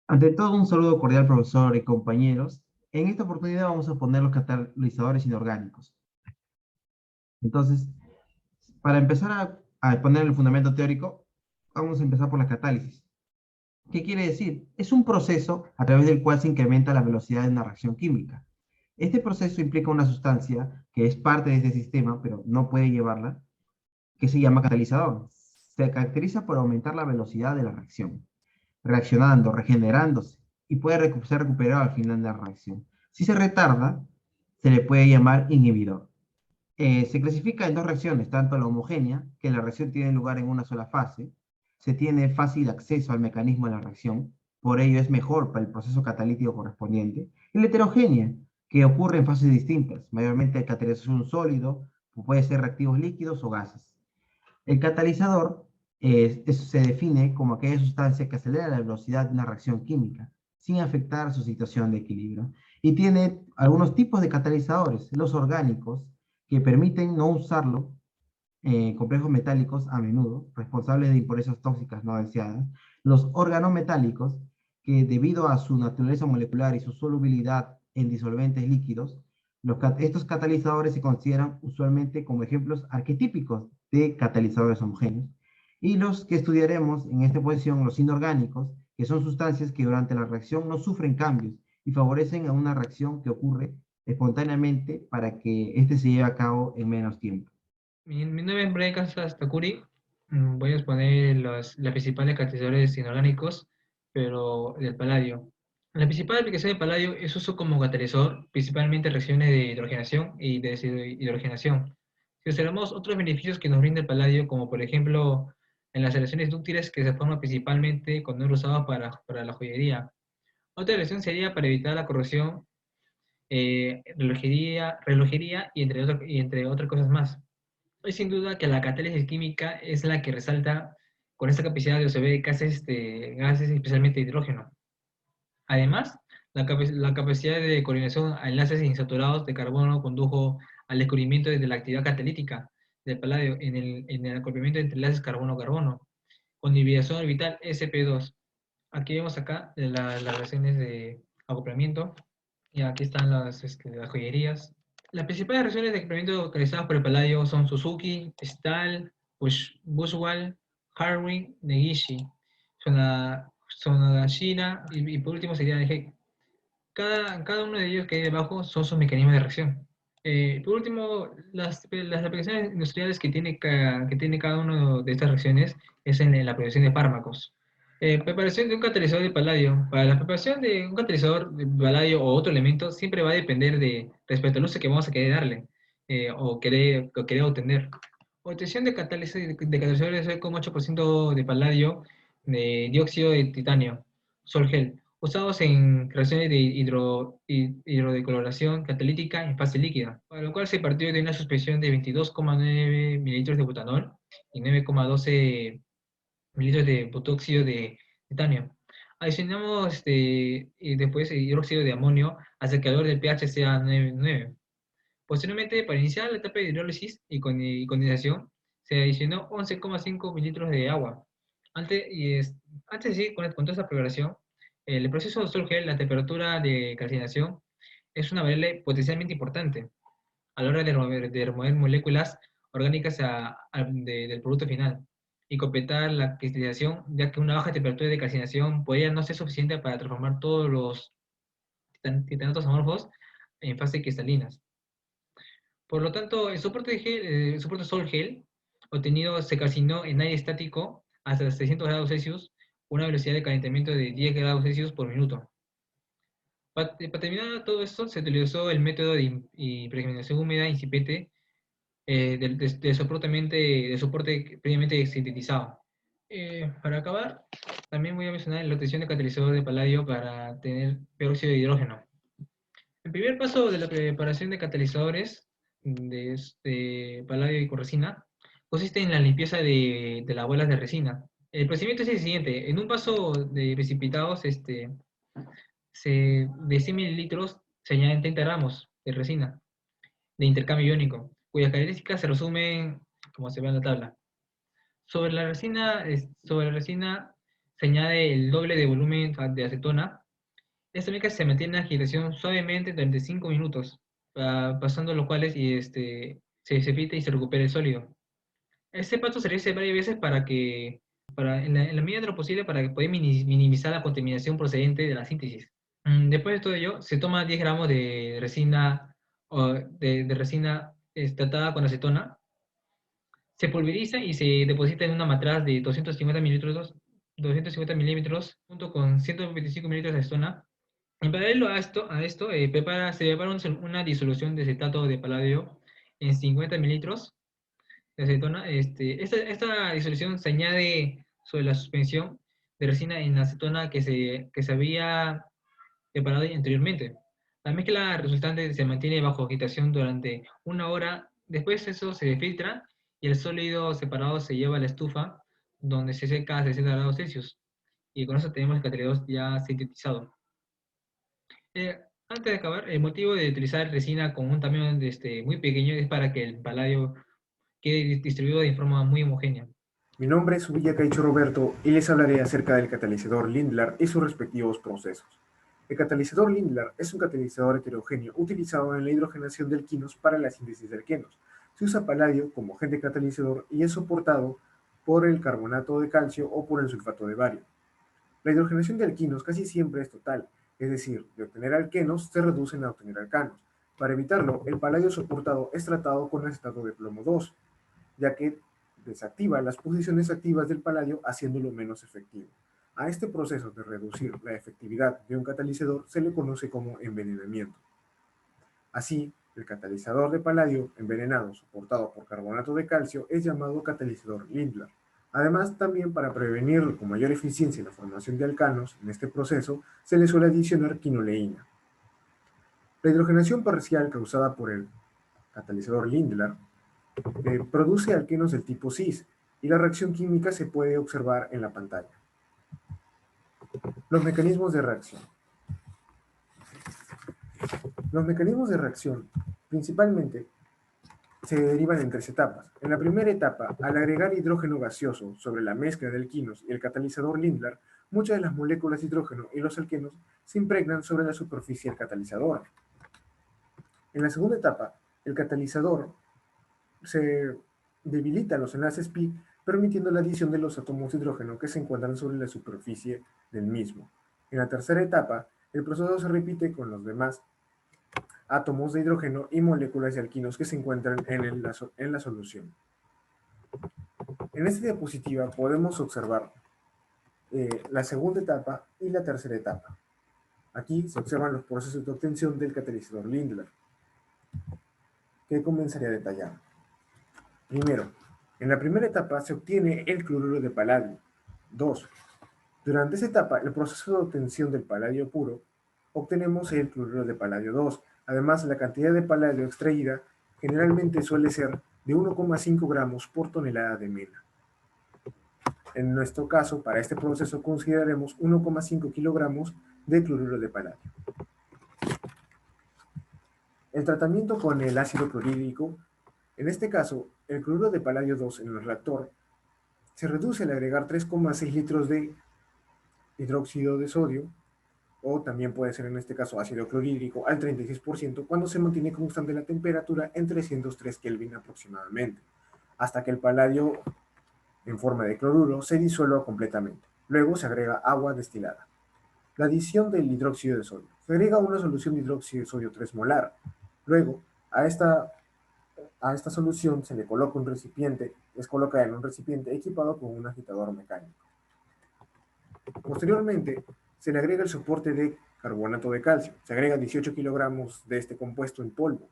Ante todo, un saludo cordial, profesor y compañeros. En esta oportunidad vamos a poner los catalizadores inorgánicos. Entonces, para empezar a poner el fundamento teórico, vamos a empezar por la catálisis. ¿Qué quiere decir? Es un proceso a través del cual se incrementa la velocidad de una reacción química. Este proceso implica una sustancia que es parte de este sistema, pero no puede llevarla, que se llama catalizador. Se caracteriza por aumentar la velocidad de la reacción, reaccionando, regenerándose, y puede ser recuperado al final de la reacción. Si se retarda, se le puede llamar inhibidor. Se clasifica en dos reacciones, tanto la homogénea, que la reacción tiene lugar en una sola fase, se tiene fácil acceso al mecanismo de la reacción, por ello es mejor para el proceso catalítico correspondiente, y la heterogénea, que ocurre en fases distintas, mayormente catalización sólido, puede ser reactivos líquidos o gases. El catalizador se define como aquella sustancia que acelera la velocidad de una reacción química sin afectar su situación de equilibrio. Y tiene algunos tipos de catalizadores, los orgánicos, que permiten no usarlo, complejos metálicos a menudo, responsables de impurezas tóxicas no deseadas, los organometálicos, que debido a su naturaleza molecular y su solubilidad en disolventes líquidos, estos catalizadores se consideran usualmente como ejemplos arquetípicos de catalizadores homogéneos, y los que estudiaremos en esta posición, los inorgánicos, que son sustancias que durante la reacción no sufren cambios y favorecen a una reacción que ocurre espontáneamente para que éste se lleve a cabo en menos tiempo. Mi nombre es Brian Kansas Takuri. Voy a exponer los principales catalizadores inorgánicos, pero del paladio. La principal aplicación del paladio es su uso como catalizador, principalmente en reacciones de hidrogenación y de deshidrogenación. Si observamos otros beneficios que nos brinda el paladio, como por ejemplo en las aleaciones dúctiles que se forman principalmente cuando es usado para la joyería. Otra aleación sería para evitar la corrosión, relojería y entre otras cosas más. Es sin duda que la catálisis química es la que resalta con esta capacidad de absorber gases, especialmente hidrógeno. Además, la capacidad de coordinación a enlaces insaturados de carbono condujo al descubrimiento de la actividad catalítica del paladio en el acoplamiento entre enlaces carbono-carbono, con hibridación orbital sp2. Aquí vemos acá las relaciones de acoplamiento y aquí están las joyerías. Las principales reacciones de acoplamiento realizadas por el paladio son Suzuki, Stahl, Buchwald, Harwin, Negishi, Sonogashira y por último sería de Heck. Cada uno de ellos que hay debajo son sus mecanismos de reacción. Por último, las aplicaciones industriales que tiene cada una de estas reacciones es en la producción de fármacos. Preparación de un catalizador de paladio. Para la preparación de un catalizador de paladio o otro elemento siempre va a depender de respecto al uso que vamos a querer darle o querer obtener. Obtención de catalizadores con 8% de paladio, de dióxido de titanio, sol gel, usados en reacciones de hidrodecoloración catalítica en fase líquida, para lo cual se partió de una suspensión de 22,9 mililitros de butanol y 9,12 mililitros de butóxido de titanio. Adicionamos y después hidróxido de amonio hasta que el valor del pH sea 9,9. Posteriormente, para iniciar la etapa de hidrólisis y condensación, se adicionó 11,5 mililitros de agua. Antes de seguir con toda esta preparación, el proceso de Solgel, la temperatura de calcinación, es una variable potencialmente importante a la hora de remover moléculas orgánicas del producto final y completar la cristalización, ya que una baja temperatura de calcinación podría no ser suficiente para transformar todos los titanatos amorfos en fase cristalinas. Por lo tanto, el soporte Sol Gel obtenido se calcinó en aire estático hasta 600 grados Celsius, una velocidad de calentamiento de 10 grados Celsius por minuto. Para terminar todo esto, se utilizó el método de impregnación húmeda incipiente de soporte previamente sintetizado. Para acabar, también voy a mencionar la obtención de catalizador de paladio para tener peróxido de hidrógeno. El primer paso de la preparación de catalizadores de paladio y con resina consiste en la limpieza de las bolas de resina. El procedimiento es el siguiente. En un vaso de precipitados de 100 mililitros se añaden 30 gramos de resina de intercambio iónico, cuyas características se resumen como se ve en la tabla. Sobre la resina se añade el doble de volumen de acetona. Esta mezcla se mantiene en agitación suavemente durante 5 minutos, pasando los cuales se repite y se recupera el sólido. Este paso se realiza varias veces en la medida de lo posible, para que poder minimizar la contaminación procedente de la síntesis. Después de todo ello, se toma 10 gramos de resina, de resina tratada con acetona, se pulveriza y se deposita en una matraz de 250 milímetros junto con 125 mililitros de acetona. En paralelo a esto, se prepara una disolución de acetato de paladio en 50 mililitros de acetona. Esta disolución se añade sobre la suspensión de resina en acetona que se había preparado anteriormente. La mezcla resultante se mantiene bajo agitación durante 1 hora. Después eso se filtra y el sólido separado se lleva a la estufa, donde se seca a 60 grados Celsius. Y con eso tenemos el catalizador ya sintetizado. Antes de acabar, el motivo de utilizar resina con un tamaño muy pequeño es para que el paladio quede distribuido de forma muy homogénea. Mi nombre es Villacaicho Roberto y les hablaré acerca del catalizador Lindlar y sus respectivos procesos. El catalizador Lindlar es un catalizador heterogéneo utilizado en la hidrogenación de alquinos para la síntesis de alquenos. Se usa paladio como agente catalizador y es soportado por el carbonato de calcio o por el sulfato de bario. La hidrogenación de alquinos casi siempre es total, es decir, de obtener alquenos se reducen a obtener alcanos. Para evitarlo, el paladio soportado es tratado con acetato de plomo 2, ya que desactiva las posiciones activas del paladio haciéndolo menos efectivo. A este proceso de reducir la efectividad de un catalizador se le conoce como envenenamiento. Así, el catalizador de paladio envenenado soportado por carbonato de calcio es llamado catalizador Lindlar. Además, también para prevenir con mayor eficiencia la formación de alcanos en este proceso, se le suele adicionar quinoleína. La hidrogenación parcial causada por el catalizador Lindlar produce alquenos del tipo cis y la reacción química se puede observar en la pantalla. Los mecanismos de reacción. Los mecanismos de reacción principalmente se derivan en 3 etapas. En la primera etapa, al agregar hidrógeno gaseoso sobre la mezcla de alquinos y el catalizador Lindlar, muchas de las moléculas de hidrógeno y los alquenos se impregnan sobre la superficie del catalizador. En la segunda etapa, el catalizador se debilita los enlaces pi, permitiendo la adición de los átomos de hidrógeno que se encuentran sobre la superficie del mismo. En la tercera etapa, el proceso se repite con los demás átomos de hidrógeno y moléculas de alquinos que se encuentran en la solución. En esta diapositiva podemos observar la segunda etapa y la tercera etapa. Aquí se observan los procesos de obtención del catalizador Lindlar, que comenzaré a detallar. Primero, en la primera etapa se obtiene el cloruro de paladio. 2. Durante esta etapa, el proceso de obtención del paladio puro, obtenemos el cloruro de paladio 2. Además, la cantidad de paladio extraída generalmente suele ser de 1,5 gramos por tonelada de mena. En nuestro caso, para este proceso consideraremos 1,5 kilogramos de cloruro de paladio. El tratamiento con el ácido clorhídrico. En este caso, el cloruro de paladio 2 en el reactor se reduce al agregar 3,6 litros de hidróxido de sodio, o también puede ser en este caso ácido clorhídrico, al 36% cuando se mantiene constante la temperatura en 303 Kelvin aproximadamente, hasta que el paladio en forma de cloruro se disuelva completamente. Luego se agrega agua destilada. La adición del hidróxido de sodio. Se agrega una solución de hidróxido de sodio 3 molar. Luego, a esta solución se le coloca un recipiente, es colocada en un recipiente equipado con un agitador mecánico. Posteriormente, se le agrega el soporte de carbonato de calcio. Se agrega 18 kilogramos de este compuesto en polvo.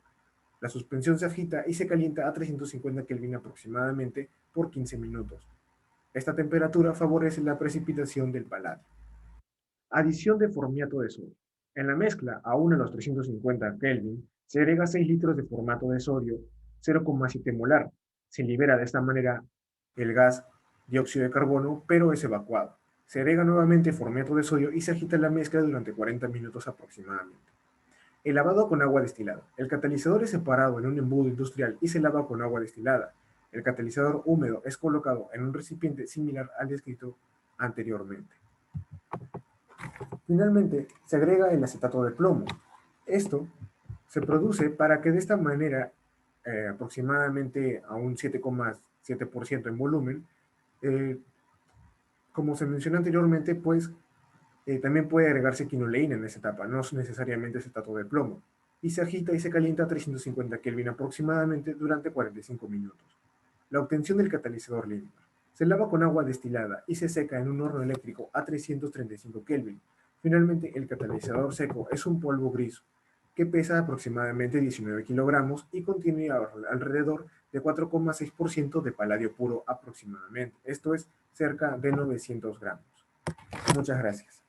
La suspensión se agita y se calienta a 350 Kelvin aproximadamente por 15 minutos. Esta temperatura favorece la precipitación del paladio. Adición de formato de sodio. En la mezcla, aún a los 350 Kelvin, se agrega 6 litros de formato de sodio 0,7 molar. Se libera de esta manera el gas dióxido de carbono, pero es evacuado. Se agrega nuevamente formato de sodio y se agita la mezcla durante 40 minutos aproximadamente. El lavado con agua destilada. El catalizador es separado en un embudo industrial y se lava con agua destilada. El catalizador húmedo es colocado en un recipiente similar al descrito anteriormente. Finalmente, se agrega el acetato de plomo. Esto se produce para que de esta manera, aproximadamente a un 7,7% en volumen, eh, como se mencionó anteriormente, pues también puede agregarse quinoleína en esa etapa, no es necesariamente acetato de plomo, y se agita y se calienta a 350 Kelvin aproximadamente durante 45 minutos. La obtención del catalizador Lindbergh. Se lava con agua destilada y se seca en un horno eléctrico a 335 Kelvin. Finalmente, el catalizador seco es un polvo gris que pesa aproximadamente 19 kilogramos y contiene alrededor de 4,6% de paladio puro aproximadamente. Esto es cerca de 900 gramos. Muchas gracias.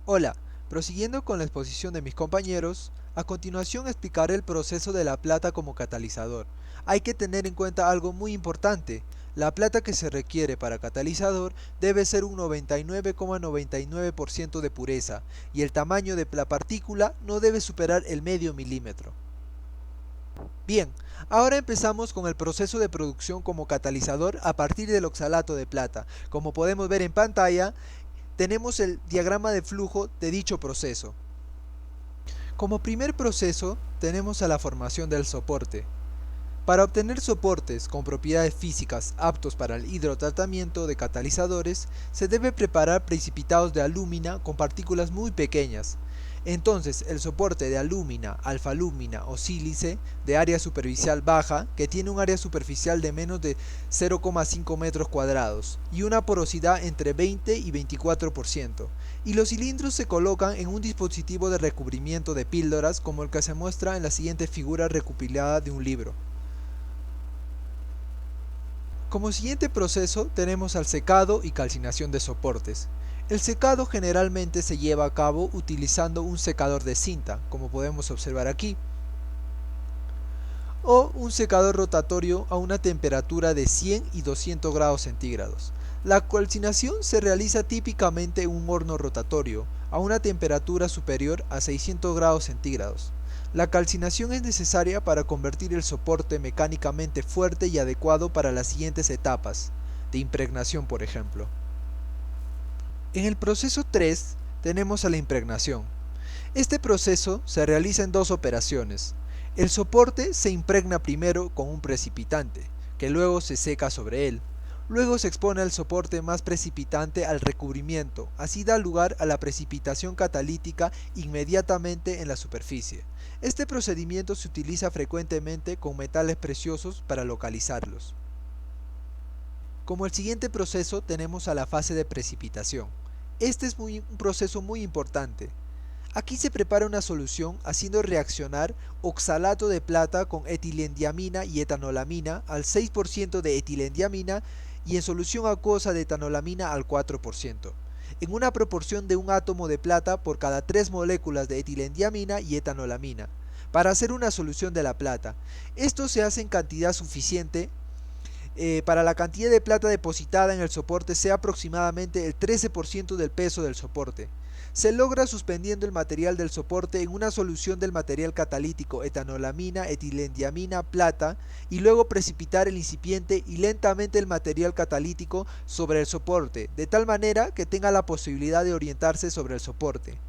Hola, prosiguiendo con la exposición de mis compañeros, a continuación explicaré el proceso de la plata como catalizador. Hay que tener en cuenta algo muy importante. La plata que se requiere para catalizador debe ser un 99,99% de pureza y el tamaño de la partícula no debe superar el medio milímetro. Bien, ahora empezamos con el proceso de producción como catalizador a partir del oxalato de plata. Como podemos ver en pantalla, tenemos el diagrama de flujo de dicho proceso. Como primer proceso tenemos a la formación del soporte. Para obtener soportes con propiedades físicas aptos para el hidrotratamiento de catalizadores, se debe preparar precipitados de alúmina con partículas muy pequeñas. Entonces, el soporte de alúmina, alfalúmina o sílice de área superficial baja, que tiene un área superficial de menos de 0,5 metros cuadrados y una porosidad entre 20 y 24%, y los cilindros se colocan en un dispositivo de recubrimiento de píldoras como el que se muestra en la siguiente figura recopilada de un libro. Como siguiente proceso tenemos al secado y calcinación de soportes. El secado generalmente se lleva a cabo utilizando un secador de cinta, como podemos observar aquí, o un secador rotatorio a una temperatura de 100 y 200 grados centígrados. La calcinación se realiza típicamente en un horno rotatorio, a una temperatura superior a 600 grados centígrados. La calcinación es necesaria para convertir el soporte mecánicamente fuerte y adecuado para las siguientes etapas, de impregnación por ejemplo. En el proceso 3 tenemos a la impregnación. Este proceso se realiza en dos operaciones. El soporte se impregna primero con un precipitante, que luego se seca sobre él. Luego se expone el soporte más precipitante al recubrimiento, así da lugar a la precipitación catalítica inmediatamente en la superficie. Este procedimiento se utiliza frecuentemente con metales preciosos para localizarlos. Como el siguiente proceso tenemos a la fase de precipitación. Este es un proceso muy importante. Aquí se prepara una solución haciendo reaccionar oxalato de plata con etilendiamina y etanolamina al 6% de etilendiamina y en solución acuosa de etanolamina al 4%, en una proporción de un átomo de plata por cada 3 moléculas de etilendiamina y etanolamina, para hacer una solución de la plata. Esto se hace en cantidad suficiente para la cantidad de plata depositada en el soporte sea aproximadamente el 13% del peso del soporte. Se logra suspendiendo el material del soporte en una solución del material catalítico etanolamina, etilendiamina, plata y luego precipitar el incipiente y lentamente el material catalítico sobre el soporte, de tal manera que tenga la posibilidad de orientarse sobre el soporte.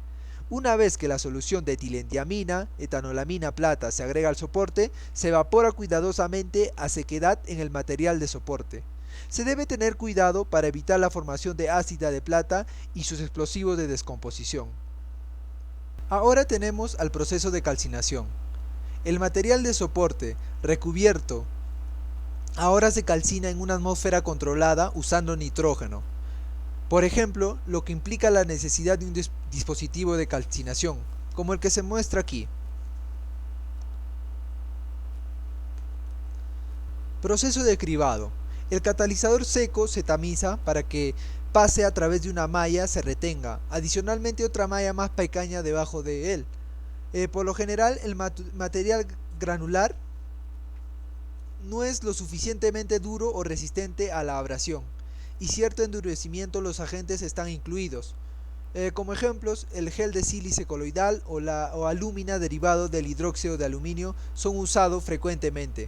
Una vez que la solución de etilendiamina, etanolamina, plata se agrega al soporte, se evapora cuidadosamente a sequedad en el material de soporte. Se debe tener cuidado para evitar la formación de ácida de plata y sus explosivos de descomposición. Ahora tenemos al proceso de calcinación. El material de soporte recubierto ahora se calcina en una atmósfera controlada usando nitrógeno. Por ejemplo, lo que implica la necesidad de un dispositivo de calcinación, como el que se muestra aquí. Proceso de cribado. El catalizador seco se tamiza para que pase a través de una malla, se retenga. Adicionalmente otra malla más pequeña debajo de él. Por lo general el material granular no es lo suficientemente duro o resistente a la abrasión, y cierto endurecimiento los agentes están incluidos. Como ejemplos, el gel de sílice coloidal o alúmina derivado del hidróxido de aluminio son usados frecuentemente.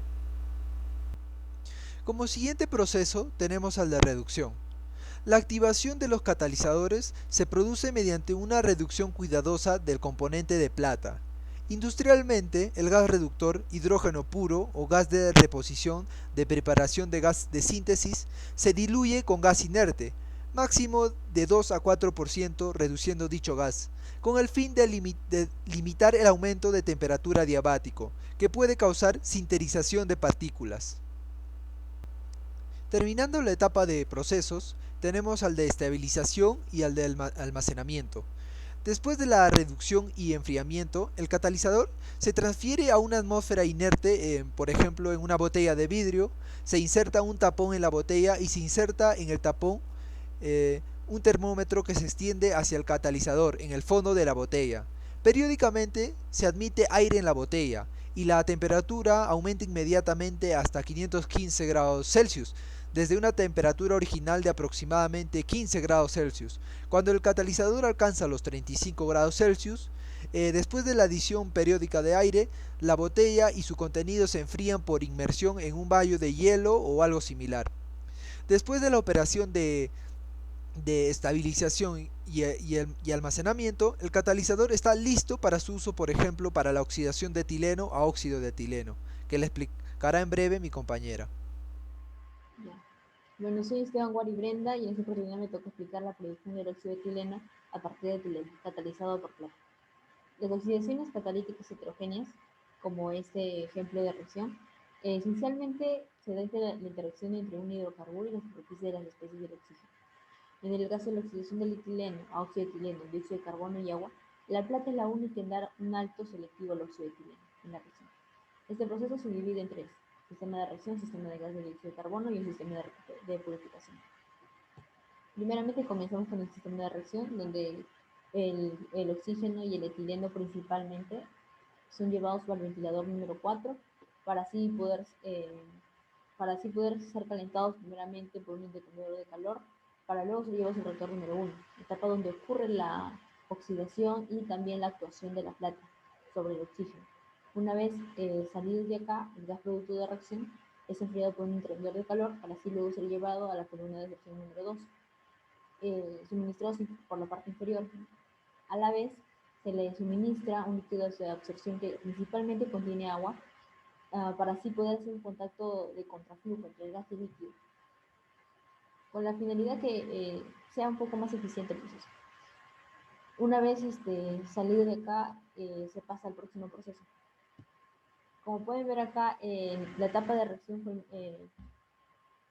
Como siguiente proceso tenemos al de reducción. La activación de los catalizadores se produce mediante una reducción cuidadosa del componente de plata. Industrialmente, el gas reductor, hidrógeno puro o gas de reposición de preparación de gas de síntesis se diluye con gas inerte, máximo de 2 a 4% reduciendo dicho gas, con el fin de limitar el aumento de temperatura diabático, que puede causar sinterización de partículas. Terminando la etapa de procesos, tenemos al de estabilización y al de almacenamiento. Después de la reducción y enfriamiento, el catalizador se transfiere a una atmósfera inerte, por ejemplo en una botella de vidrio, se inserta un tapón en la botella y se inserta en el tapón un termómetro que se extiende hacia el catalizador en el fondo de la botella. Periódicamente se admite aire en la botella y la temperatura aumenta inmediatamente hasta 515 grados Celsius, desde una temperatura original de aproximadamente 15 grados Celsius. Cuando el catalizador alcanza los 35 grados Celsius, después de la adición periódica de aire, la botella y su contenido se enfrían por inmersión en un baño de hielo o algo similar. Después de la operación de estabilización y almacenamiento, el catalizador está listo para su uso, por ejemplo, para la oxidación de etileno a óxido de etileno, que le explicará en breve mi compañera. Ya. Bueno, soy Esteban Guari Brenda y en esta oportunidad me toca explicar la producción del óxido de etileno a partir de etileno, catalizado por plata. Las oxidaciones catalíticas heterogéneas, como este ejemplo de reacción, esencialmente se da entre la interacción entre un hidrocarburo y la superficie de las especies del oxígeno. En el caso de la oxidación del etileno a óxido de etileno, dióxido de carbono y agua, la plata es la única en dar un alto selectivo al óxido de etileno en la reacción. Este proceso se divide en tres: sistema de reacción, sistema de gas de dióxido de carbono y un sistema de purificación. Primeramente comenzamos con el sistema de reacción, donde el oxígeno y el etileno principalmente son llevados al ventilador número 4 para así poder ser calentados primeramente por un intercambiador de calor, para luego ser llevados al reactor número 1, etapa donde ocurre la oxidación y también la actuación de la plata sobre el oxígeno. Una vez salido de acá, el gas producto de reacción es enfriado por un intercambiador de calor para así luego ser llevado a la columna de reacción número 2, suministrados por la parte inferior. A la vez, se le suministra un líquido de absorción que principalmente contiene agua, para así poder hacer un contacto de contraflujo entre el gas y el líquido, con la finalidad que sea un poco más eficiente el proceso. Una vez salido de acá, se pasa al próximo proceso. Como pueden ver acá, la etapa de reacción fue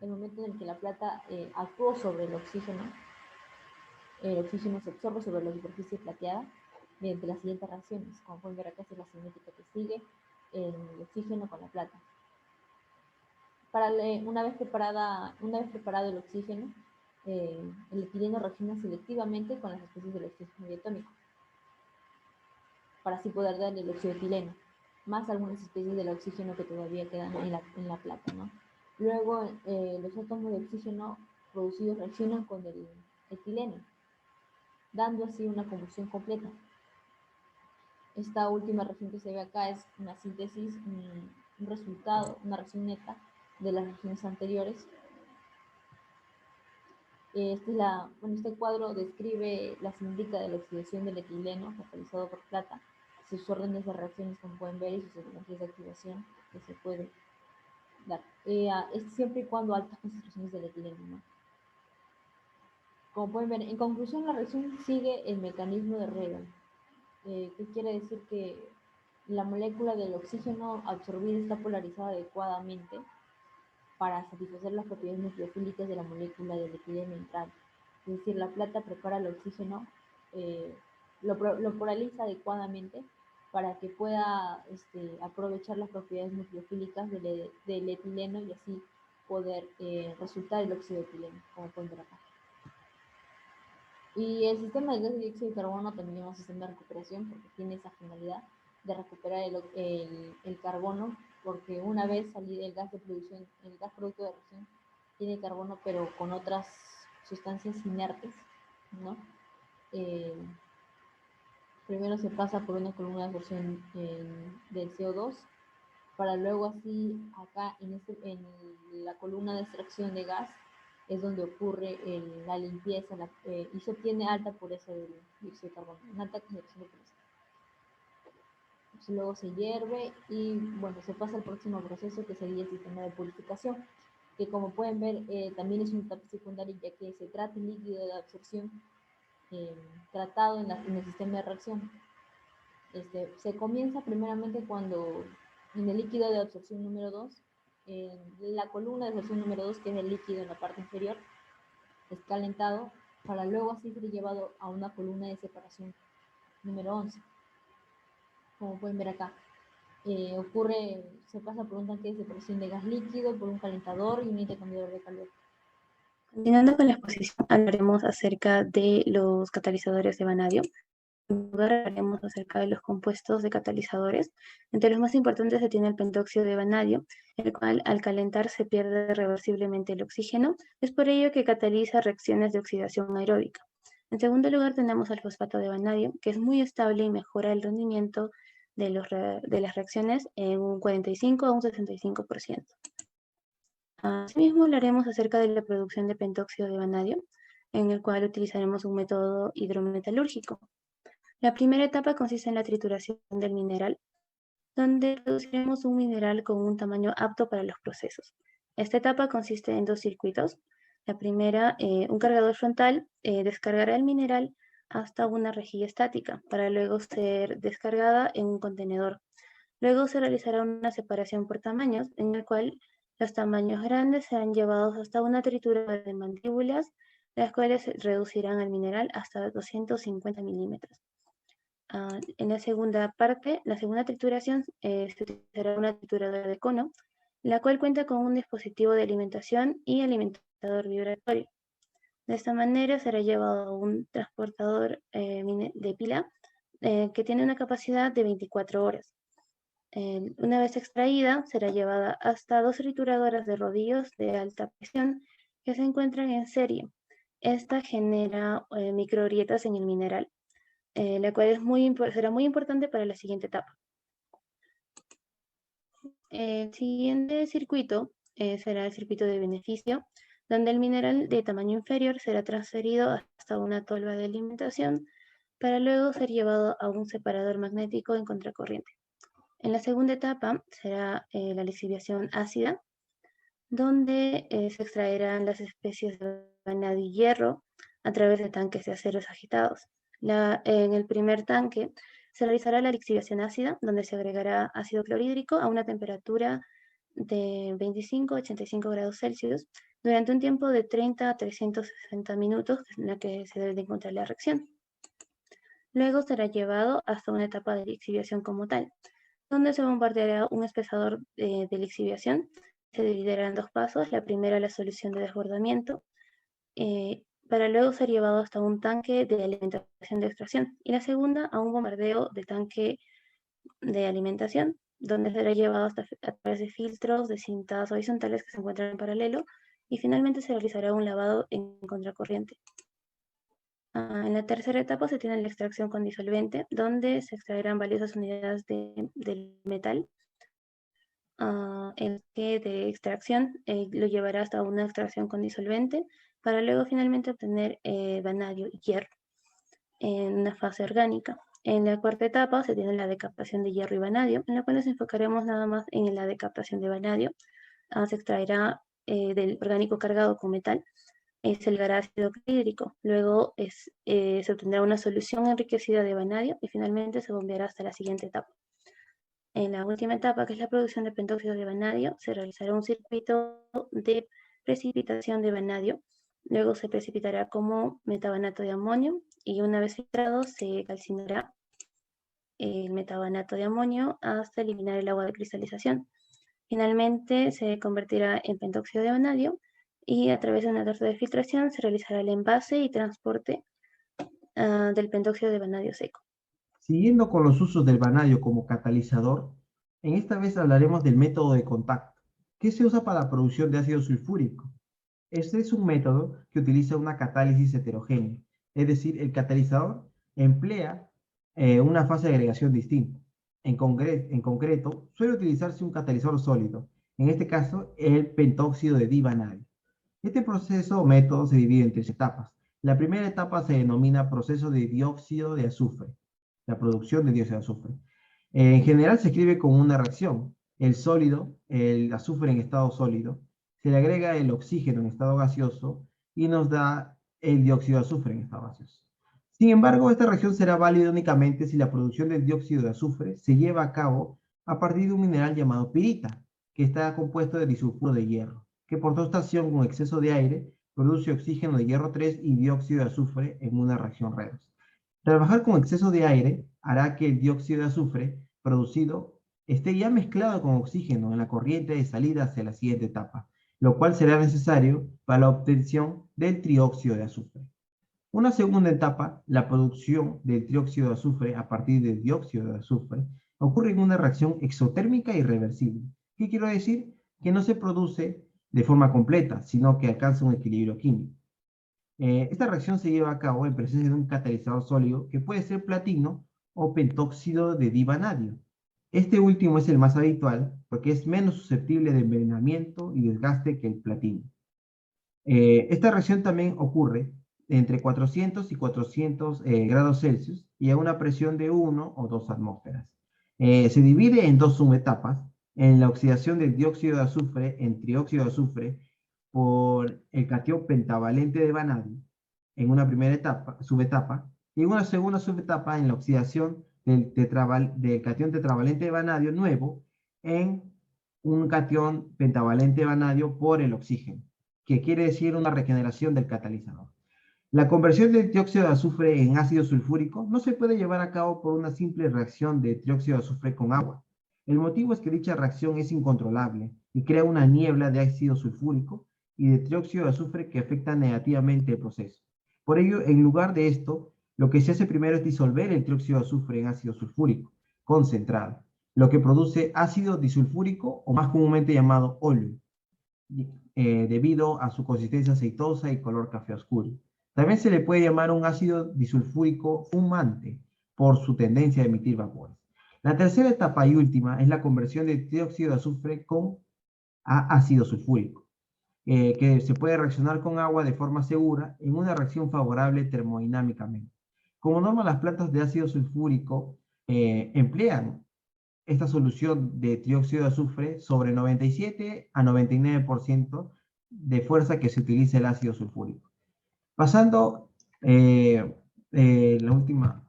el momento en el que la plata actuó sobre el oxígeno. El oxígeno se absorbe sobre la superficie plateada mediante las siguientes reacciones. Como pueden ver acá, esta es la cinética que sigue el oxígeno con la plata. Una vez preparado el oxígeno, el etileno reacciona selectivamente con las especies del oxígeno diatómico, para así poder darle el óxido de etileno, más algunas especies del oxígeno que todavía quedan en la plata, ¿no? Luego, los átomos de oxígeno producidos reaccionan con el etileno, dando así una combustión completa. Esta última reacción que se ve acá es una síntesis, un resultado, una reacción neta de las reacciones anteriores. Este cuadro describe la cinética de la oxidación del etileno catalizado por plata, sus órdenes de reacciones, como pueden ver, y sus energías de activación que se puede dar. Es siempre y cuando altas concentraciones del etileno, ¿no? Como pueden ver, en conclusión, la reacción sigue el mecanismo de Reagan. ¿Qué quiere decir? Que la molécula del oxígeno absorbida está polarizada adecuadamente para satisfacer las propiedades nucleofílicas de la molécula del etileno neutral. Es decir, la plata prepara el oxígeno, lo polariza adecuadamente para que pueda aprovechar las propiedades nucleofílicas del etileno y así poder resultar el óxido de etileno, como pueden ver acá. Y el sistema de gas de dióxido de carbono también es un sistema de recuperación, porque tiene esa finalidad de recuperar el carbono, porque una vez salido el gas de producción, el gas producto de reacción tiene carbono, pero con otras sustancias inertes, ¿no? Primero se pasa por una columna de absorción del CO2, para luego así acá en la columna de extracción de gas es donde ocurre la limpieza y se obtiene alta pureza del dióxido de carbono, una alta concentración de pureza. Luego se hierve y bueno, se pasa al próximo proceso que sería el sistema de purificación, que como pueden ver también es una etapa secundaria, ya que se trata el líquido de absorción tratado en el sistema de reacción. Se comienza primeramente cuando en el líquido de absorción número 2, la columna de absorción número 2, que es el líquido en la parte inferior, es calentado para luego así ser llevado a una columna de separación número 11. Como pueden ver acá, se pasa por un tanque de separación de gas líquido, por un calentador y un intercambiador de calor. Continuando con la exposición, hablaremos acerca de los catalizadores de vanadio. En primer lugar, hablaremos acerca de los compuestos de catalizadores. Entre los más importantes se tiene el pentóxido de vanadio, el cual al calentar se pierde reversiblemente el oxígeno. Es por ello que cataliza reacciones de oxidación aeróbica. En segundo lugar tenemos el fosfato de vanadio, que es muy estable y mejora el rendimiento de las reacciones en un 45 a un 65%. Asimismo, hablaremos acerca de la producción de pentóxido de vanadio, en el cual utilizaremos un método hidrometalúrgico. La primera etapa consiste en la trituración del mineral, donde produciremos un mineral con un tamaño apto para los procesos. Esta etapa consiste en dos circuitos. La primera, un cargador frontal descargará el mineral hasta una rejilla estática, para luego ser descargada en un contenedor. Luego se realizará una separación por tamaños, en el cual los tamaños grandes serán llevados hasta una trituradora de mandíbulas, las cuales reducirán el mineral hasta 250 milímetros. En la segunda parte, la segunda trituración, se utilizará una trituradora de cono, la cual cuenta con un dispositivo de alimentación y alimentador vibratorio. De esta manera será llevado a un transportador de pila que tiene una capacidad de 24 horas. Una vez extraída, será llevada hasta dos trituradoras de rodillos de alta presión que se encuentran en serie. Esta genera microgrietas en el mineral, la cual será muy importante para la siguiente etapa. El siguiente circuito será el circuito de beneficio, donde el mineral de tamaño inferior será transferido hasta una tolva de alimentación para luego ser llevado a un separador magnético en contracorriente. En la segunda etapa será la lixiviación ácida, donde se extraerán las especies de vanadio y hierro a través de tanques de aceros agitados. En el primer tanque se realizará la lixiviación ácida, donde se agregará ácido clorhídrico a una temperatura de 25 a 85 grados Celsius durante un tiempo de 30 a 360 minutos en la que se debe de encontrar la reacción. Luego será llevado hasta una etapa de lixiviación como tal, donde se bombardeará un espesador de lixiviación. Se dividirá en dos pasos. La primera, la solución de desbordamiento, para luego ser llevado hasta un tanque de alimentación de extracción. Y la segunda, a un bombardeo de tanque de alimentación, donde será llevado a través de filtros de cintas horizontales que se encuentran en paralelo. Y finalmente se realizará un lavado en contracorriente. En la tercera etapa se tiene la extracción con disolvente, donde se extraerán valiosas unidades del metal. El que de extracción lo llevará hasta una extracción con disolvente, para luego finalmente obtener vanadio y hierro en una fase orgánica. En la cuarta etapa se tiene la decaptación de hierro y vanadio, en la cual nos enfocaremos nada más en la decaptación de vanadio. Se extraerá del orgánico cargado con metal, se ligará ácido clorhídrico, luego se obtendrá una solución enriquecida de vanadio y finalmente se bombeará hasta la siguiente etapa. En la última etapa, que es la producción de pentóxido de vanadio, se realizará un circuito de precipitación de vanadio, luego se precipitará como metabanato de amonio y una vez filtrado se calcinará el metabanato de amonio hasta eliminar el agua de cristalización. Finalmente se convertirá en pentóxido de vanadio y a través de una torta de filtración se realizará el envase y transporte del pentóxido de vanadio seco. Siguiendo con los usos del vanadio como catalizador, en esta vez hablaremos del método de contacto, que se usa para la producción de ácido sulfúrico. Este es un método que utiliza una catálisis heterogénea, es decir, el catalizador emplea una fase de agregación distinta. En concreto, suele utilizarse un catalizador sólido, en este caso el pentóxido de divanadio. Este proceso o método se divide en tres etapas. La primera etapa se denomina proceso de dióxido de azufre, la producción de dióxido de azufre. En general se escribe como una reacción. El sólido, el azufre en estado sólido, se le agrega el oxígeno en estado gaseoso y nos da el dióxido de azufre en estado gaseoso. Sin embargo, esta reacción será válida únicamente si la producción del dióxido de azufre se lleva a cabo a partir de un mineral llamado pirita, que está compuesto de disulfuro de hierro, que por tostación con exceso de aire produce oxígeno de hierro 3 y dióxido de azufre en una reacción redox. Trabajar con exceso de aire hará que el dióxido de azufre producido esté ya mezclado con oxígeno en la corriente de salida hacia la siguiente etapa, lo cual será necesario para la obtención del trióxido de azufre. Una segunda etapa, la producción del trióxido de azufre a partir del dióxido de azufre, ocurre en una reacción exotérmica irreversible. ¿Qué quiero decir? Que no se produce de forma completa, sino que alcanza un equilibrio químico. Esta reacción se lleva a cabo en presencia de un catalizador sólido que puede ser platino o pentóxido de divanadio. Este último es el más habitual porque es menos susceptible de envenenamiento y desgaste que el platino. Esta reacción también ocurre entre 400 y 400 grados Celsius y a una presión de 1 o 2 atmósferas. Se divide en dos subetapas, en la oxidación del dióxido de azufre en trióxido de azufre por el catión pentavalente de vanadio en una primera etapa, subetapa, y en una segunda subetapa en la oxidación del catión tetravalente de vanadio nuevo en un catión pentavalente de vanadio por el oxígeno, que quiere decir una regeneración del catalizador. La conversión del dióxido de azufre en ácido sulfúrico no se puede llevar a cabo por una simple reacción de dióxido de azufre con agua. El motivo es que dicha reacción es incontrolable y crea una niebla de ácido sulfúrico y de dióxido de azufre que afecta negativamente el proceso. Por ello, en lugar de esto, lo que se hace primero es disolver el dióxido de azufre en ácido sulfúrico concentrado, lo que produce ácido disulfúrico o más comúnmente llamado óleo, debido a su consistencia aceitosa y color café oscuro. También se le puede llamar un ácido disulfúrico fumante por su tendencia a emitir vapores. La tercera etapa y última es la conversión de dióxido de azufre a ácido sulfúrico, que se puede reaccionar con agua de forma segura en una reacción favorable termodinámicamente. Como norma, las plantas de ácido sulfúrico emplean esta solución de trióxido de azufre sobre 97 a 99% de fuerza que se utiliza el ácido sulfúrico. Pasando la última,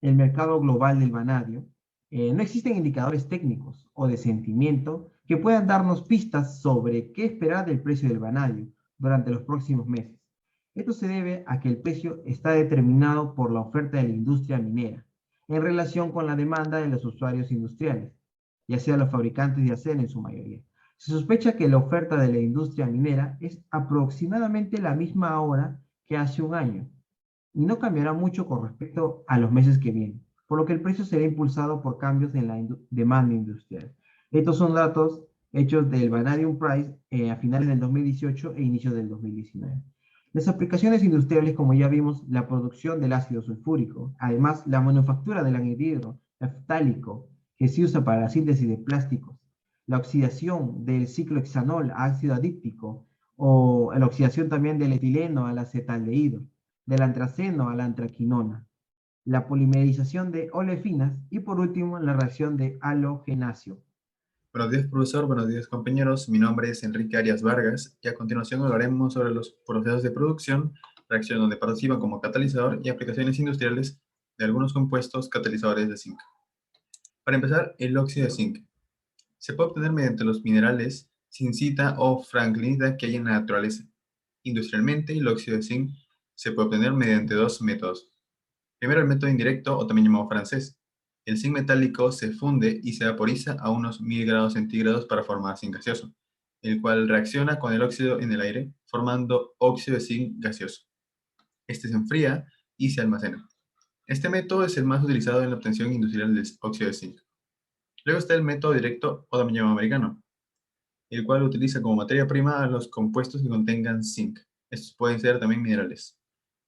el mercado global del vanadio, no existen indicadores técnicos o de sentimiento que puedan darnos pistas sobre qué esperar del precio del vanadio durante los próximos meses. Esto se debe a que el precio está determinado por la oferta de la industria minera en relación con la demanda de los usuarios industriales, ya sea los fabricantes de acero en su mayoría. Se sospecha que la oferta de la industria minera es aproximadamente la misma ahora que hace un año y no cambiará mucho con respecto a los meses que vienen, por lo que el precio será impulsado por cambios en la demanda industrial. Estos son datos hechos del Vanadium Price a finales del 2018 e inicios del 2019. Las aplicaciones industriales, como ya vimos, la producción del ácido sulfúrico, además la manufactura del anhidro naftálico, que se usa para la síntesis de plásticos, la oxidación del ciclohexanol a ácido adíptico, o la oxidación también del etileno al acetaldehído, del antraceno a la antraquinona, la polimerización de olefinas y por último la reacción de halogenacio. Buenos días, profesor. Buenos días, compañeros. Mi nombre es Enrique Arias Vargas y a continuación hablaremos sobre los procesos de producción, reacción donde participan como catalizador y aplicaciones industriales de algunos compuestos catalizadores de zinc. Para empezar, el óxido de zinc. Se puede obtener mediante los minerales zincita o franklinita que hay en la naturaleza. Industrialmente, el óxido de zinc se puede obtener mediante dos métodos. Primero, el método indirecto o también llamado francés. El zinc metálico se funde y se vaporiza a unos 1000 grados centígrados para formar zinc gaseoso, el cual reacciona con el óxido en el aire, formando óxido de zinc gaseoso. Este se enfría y se almacena. Este método es el más utilizado en la obtención industrial del óxido de zinc. Luego está el método directo o también llamado americano, el cual utiliza como materia prima a los compuestos que contengan zinc. Estos pueden ser también minerales.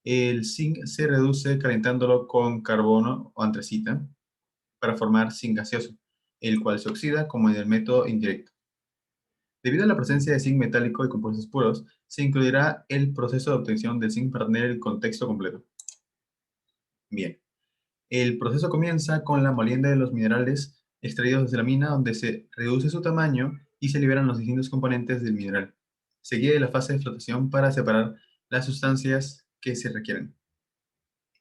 El zinc se reduce calentándolo con carbono o antracita para formar zinc gaseoso, el cual se oxida como en el método indirecto. Debido a la presencia de zinc metálico y compuestos puros, se incluirá el proceso de obtención del zinc para tener el contexto completo. Bien, el proceso comienza con la molienda de los minerales extraídos desde la mina, donde se reduce su tamaño y se liberan los distintos componentes del mineral, seguida de la fase de flotación para separar las sustancias que se requieren.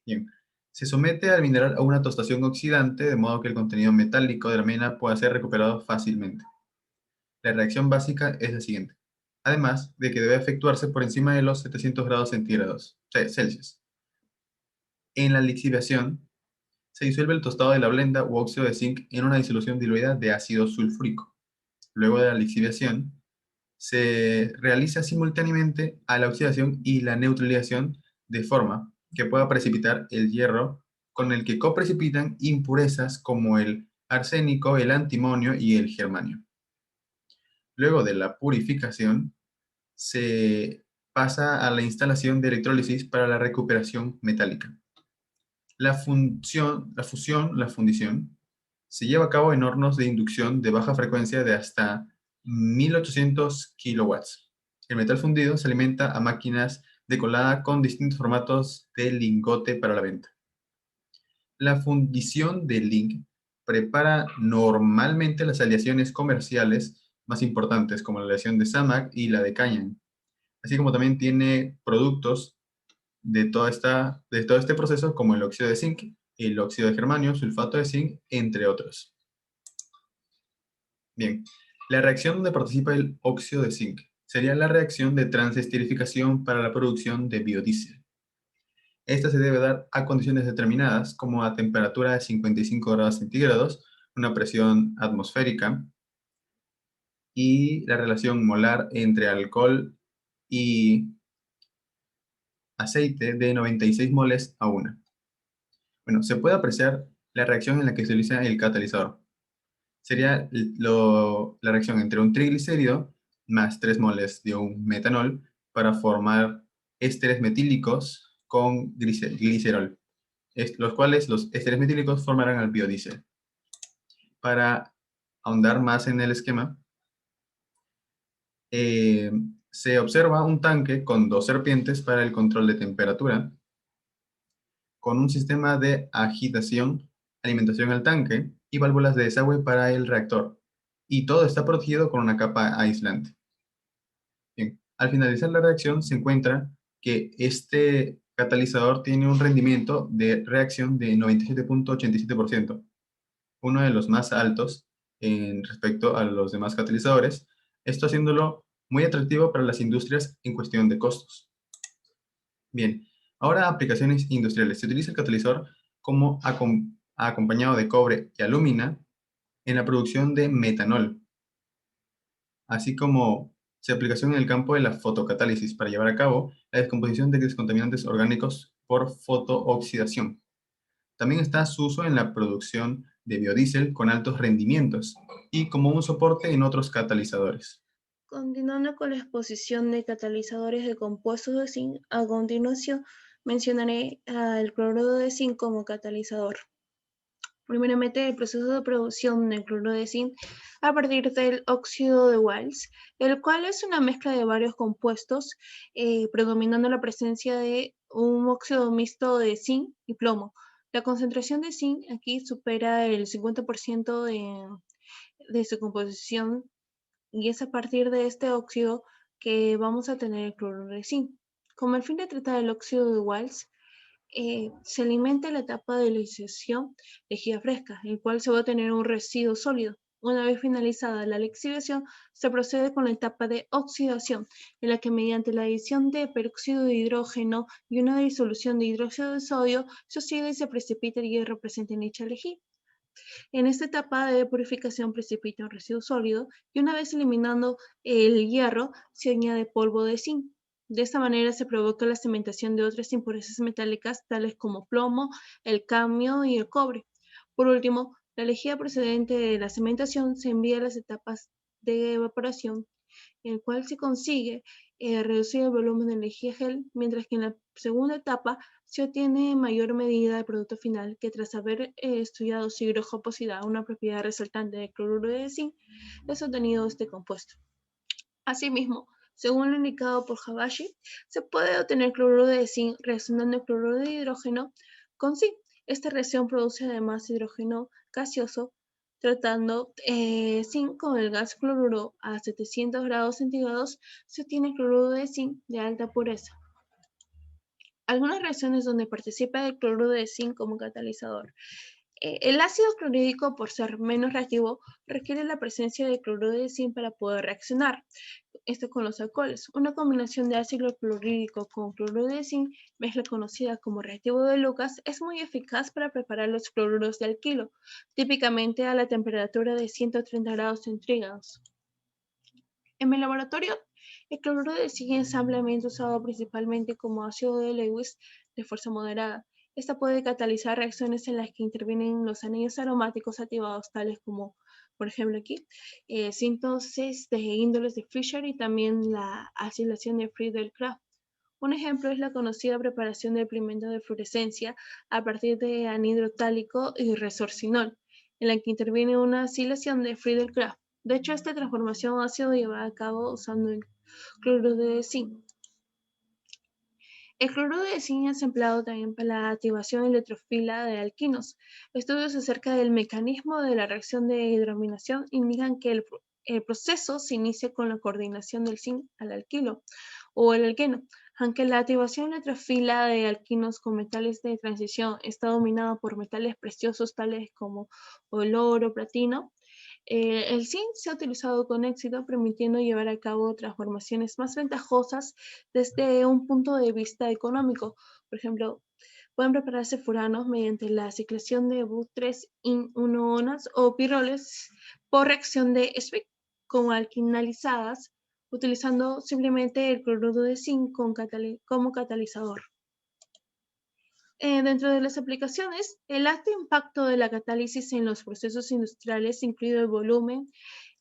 Bien, se somete al mineral a una tostación oxidante, de modo que el contenido metálico de la mina pueda ser recuperado fácilmente. La reacción básica es la siguiente, además de que debe efectuarse por encima de los 700 grados centígrados Celsius. En la lixiviación, se disuelve el tostado de la blenda u óxido de zinc en una disolución diluida de ácido sulfúrico. Luego de la lixiviación, se realiza simultáneamente a la oxidación y la neutralización de forma que pueda precipitar el hierro, con el que coprecipitan impurezas como el arsénico, el antimonio y el germanio. Luego de la purificación, se pasa a la instalación de electrólisis para la recuperación metálica. La fundición, se lleva a cabo en hornos de inducción de baja frecuencia de hasta 1800 kilowatts. El metal fundido se alimenta a máquinas de colada con distintos formatos de lingote para la venta. La fundición de Link prepara normalmente las aleaciones comerciales más importantes, como la aleación de SAMAC y la de Canyon, así como también tiene productos de todo este proceso, como el óxido de zinc, el óxido de germanio, sulfato de zinc, entre otros. Bien, la reacción donde participa el óxido de zinc sería la reacción de transesterificación para la producción de biodiesel. Esta se debe dar a condiciones determinadas, como a temperatura de 55 grados centígrados, una presión atmosférica y la relación molar entre alcohol y aceite de 96 moles a 1. Bueno, se puede apreciar la reacción en la que se utiliza el catalizador. Sería la reacción entre un triglicérido más 3 moles de un metanol para formar ésteres metílicos con glicerol, los cuales los ésteres metílicos formarán el biodiesel. Para ahondar más en el esquema, se observa un tanque con 2 serpientes para el control de temperatura, con un sistema de agitación, alimentación al tanque y válvulas de desagüe para el reactor. Y todo está protegido con una capa aislante. Bien, al finalizar la reacción se encuentra que este catalizador tiene un rendimiento de reacción de 97.87%, uno de los más altos en respecto a los demás catalizadores, esto haciéndolo muy atractivo para las industrias en cuestión de costos. Bien, ahora aplicaciones industriales. Se utiliza el catalizador como acompañado de cobre y alúmina en la producción de metanol, así como su aplicación en el campo de la fotocatálisis para llevar a cabo la descomposición de descontaminantes orgánicos por fotooxidación. También está su uso en la producción de biodiesel con altos rendimientos y como un soporte en otros catalizadores. Continuando con la exposición de catalizadores de compuestos de zinc, a continuación mencionaré al cloruro de zinc como catalizador. Primeramente, el proceso de producción del cloruro de zinc a partir del óxido de Wels, el cual es una mezcla de varios compuestos, predominando la presencia de un óxido mixto de zinc y plomo. La concentración de zinc aquí supera el 50% de su composición, y es a partir de este óxido que vamos a tener el cloruro de zinc. Como el fin de tratar el óxido de Wels, se alimenta la etapa de lixiviación lejía fresca, el cual se va a tener un residuo sólido. Una vez finalizada la lixiviación, se procede con la etapa de oxidación, en la que mediante la adición de peróxido de hidrógeno y una disolución de hidróxido de sodio, se oxida y se precipita el hierro presente en dicha lejía. En esta etapa de purificación precipita un residuo sólido y una vez eliminando el hierro, se añade polvo de zinc. De esta manera se provoca la cementación de otras impurezas metálicas tales como plomo, el cadmio y el cobre. Por último, la lejía procedente de la cementación se envía a las etapas de evaporación, en el cual se consigue reducir el volumen de lejía gel, mientras que en la segunda etapa se obtiene mayor medida del producto final, que tras haber estudiado su hidrojoposidad, una propiedad resaltante del cloruro de zinc, es obtenido este compuesto. Asimismo, según lo indicado por Habashi, se puede obtener cloruro de zinc reaccionando el cloruro de hidrógeno con zinc. Esta reacción produce además hidrógeno gaseoso, tratando zinc con el gas cloruro a 700 grados centígrados, se obtiene cloruro de zinc de alta pureza. Algunas reacciones donde participa el cloruro de zinc como catalizador. El ácido clorhídrico, por ser menos reactivo, requiere la presencia de cloruro de zinc para poder reaccionar. Esto con los alcoholes. Una combinación de ácido clorhídrico con cloruro de zinc, mezcla conocida como reactivo de Lucas, es muy eficaz para preparar los cloruros de alquilo, típicamente a la temperatura de 130 grados centígrados. En mi laboratorio, el cloruro de zinc es ampliamente usado principalmente como ácido de Lewis de fuerza moderada. Esta puede catalizar reacciones en las que intervienen los anillos aromáticos activados, tales como, por ejemplo aquí, síntesis de índoles de Fischer y también la acilación de Friedel-Crafts. Un ejemplo es la conocida preparación del pigmento de fluorescencia a partir de anhidro tálico y resorcinol, en la que interviene una acilación de Friedel-Crafts. De hecho, esta transformación ha sido llevada a cabo usando el cloruro de zinc. El cloruro de zinc es empleado también para la activación electrofila de alquinos. Estudios acerca del mecanismo de la reacción de hidrominación indican que el proceso se inicia con la coordinación del zinc al alquilo o el alqueno. Aunque la activación electrofila de alquinos con metales de transición está dominada por metales preciosos tales como el oro, platino, el zinc se ha utilizado con éxito, permitiendo llevar a cabo transformaciones más ventajosas desde un punto de vista económico. Por ejemplo, pueden prepararse furanos mediante la ciclación de Bu3-1-onas o piroles por reacción de Schwick como alquinalizadas, utilizando simplemente el cloruro de zinc como catalizador. Dentro de las aplicaciones, el alto impacto de la catálisis en los procesos industriales, incluido el volumen,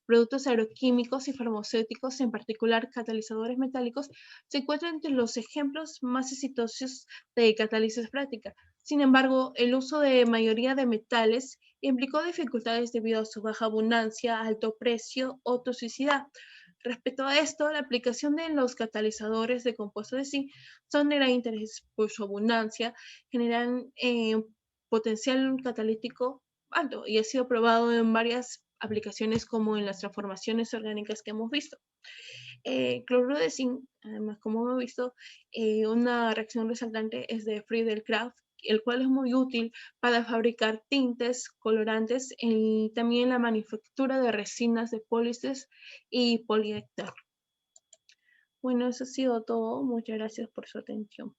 productos agroquímicos y farmacéuticos, en particular catalizadores metálicos, se encuentra entre los ejemplos más exitosos de catálisis práctica. Sin embargo, el uso de mayoría de metales implicó dificultades debido a su baja abundancia, alto precio o toxicidad. Respecto a esto, la aplicación de los catalizadores de compuestos de zinc son de gran interés por su abundancia, generan potencial catalítico alto y ha sido probado en varias aplicaciones como en las transformaciones orgánicas que hemos visto. Cloruro de zinc, además, como hemos visto, una reacción resaltante es de Friedel-Crafts, el cual es muy útil para fabricar tintes, colorantes y también la manufactura de resinas de pólices y poliéster. Bueno, eso ha sido todo. Muchas gracias por su atención.